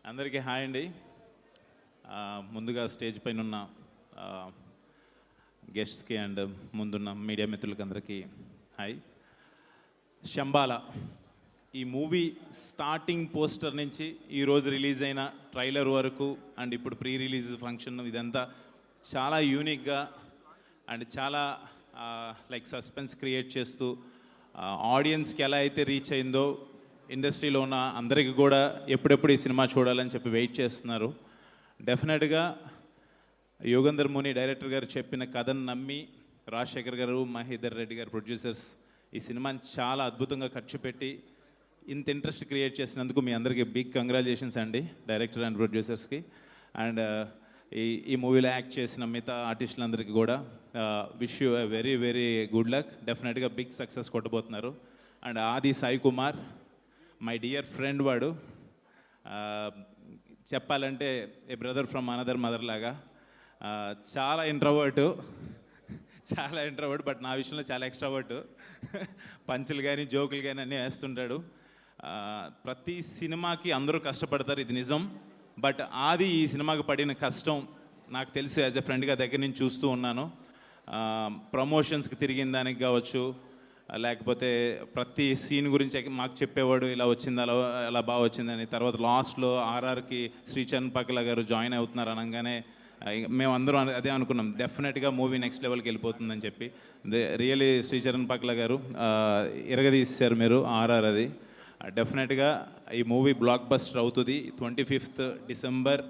అందరికీ హాయ్ అండి. ముందుగా స్టేజ్ పైన ఉన్న గెస్ట్స్కి అండ్ ముందున్న మీడియా మిత్రులకి అందరికీ హాయ్. శంబాల ఈ మూవీ స్టార్టింగ్ పోస్టర్ నుంచి ఈరోజు రిలీజ్ అయిన ట్రైలర్ వరకు అండ్ ఇప్పుడు ప్రీ రిలీజ్ ఫంక్షన్ ఇదంతా చాలా యూనిక్గా అండ్ చాలా లైక్ సస్పెన్స్ క్రియేట్ చేస్తూ ఆడియన్స్కి ఎలా అయితే రీచ్ అయిందో ఇండస్ట్రీలో ఉన్న అందరికీ కూడా ఎప్పుడెప్పుడు ఈ సినిమా చూడాలని చెప్పి వెయిట్ చేస్తున్నారు. డెఫినెట్గా యోగేందర్ ముని డైరెక్టర్ గారు చెప్పిన కథను నమ్మి రాజశేఖర్ గారు, మహేందర్ రెడ్డి గారు ప్రొడ్యూసర్స్ ఈ సినిమాని చాలా అద్భుతంగా ఖర్చు పెట్టి ఇంత ఇంట్రెస్ట్ క్రియేట్ చేసినందుకు మీ అందరికీ బిగ్ కంగ్రాచులేషన్స్ అండి, డైరెక్టర్ అండ్ ప్రొడ్యూసర్స్కి. అండ్ ఈ మూవీలో యాక్ట్ చేసిన మిగతా ఆర్టిస్టులందరికీ కూడా wish you very very good luck. డెఫినెట్గా బిగ్ సక్సెస్ కొట్టబోతున్నారు. అండ్ ఆది Sai Kumar my dear friend, వాడు చెప్పాలంటే ఏ బ్రదర్ ఫ్రమ్ అనదర్ మదర్ లాగా. చాలా ఇంట్రోవర్ట్ బట్ నా విషయంలో చాలా ఎక్స్ట్రావర్ట్. పంచులు కానీ జోకులు కానీ అన్నీ వేస్తుంటాడు. ప్రతి సినిమాకి అందరూ కష్టపడతారు, ఇది నిజం. బట్ ఆది ఈ సినిమాకి పడిన కష్టం నాకు తెలుసు, యాజ్ ఎ ఫ్రెండ్గా దగ్గర నుంచి చూస్తూ ఉన్నాను. ప్రమోషన్స్కి తిరిగిన దానికి కావచ్చు, లేకపోతే ప్రతి సీన్ గురించి మాకు చెప్పేవాడు, ఇలా వచ్చింది అలా బాగా వచ్చిందని. తర్వాత లాస్ట్లో ఆర్ఆర్కి శ్రీచరణ్ పక్కల గారు జాయిన్ అవుతున్నారు అనగానే మేమందరం అదే అనుకున్నాం, డెఫినెట్గా మూవీ నెక్స్ట్ లెవెల్కి వెళ్ళిపోతుందని చెప్పి. రియలీ శ్రీచరణ్ పక్కల గారు ఇరగదీశారు మీరు ఆర్ఆర్. అది డెఫినెట్గా ఈ మూవీ బ్లాక్ బస్టర్ అవుతుంది. 25th డిసెంబర్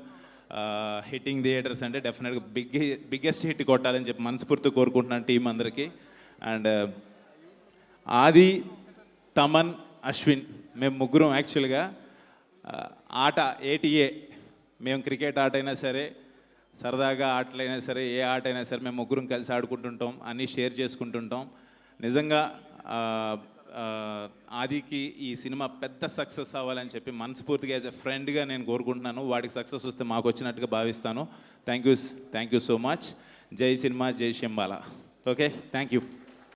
హిట్టింగ్ థియేటర్స్ అంటే డెఫినెట్గా బిగ్గెస్ట్ హిట్ కొట్టాలని చెప్పి మనస్ఫూర్తి కోరుకుంటున్నాను టీం అందరికీ. అండ్ ఆది, తమన్, అశ్విన్ మేము ముగ్గురం యాక్చువల్గా ఆట ఏటీఏ, మేము క్రికెట్ ఆట అయినా సరే, సరదాగా ఆటలైనా సరే, ఏ ఆట అయినా సరే మేము ముగ్గురం కలిసి ఆడుకుంటుంటాం, అన్నీ షేర్ చేసుకుంటుంటాం. నిజంగా ఆదికి ఈ సినిమా పెద్ద సక్సెస్ అవ్వాలని చెప్పి మనస్ఫూర్తిగా యాజ్ ఎ ఫ్రెండ్గా నేను కోరుకుంటున్నాను. వాడికి సక్సెస్ వస్తే మాకు వచ్చినట్టుగా భావిస్తాను. Thank you so much. జై సినిమా, జై శంబాల. Okay, thank you.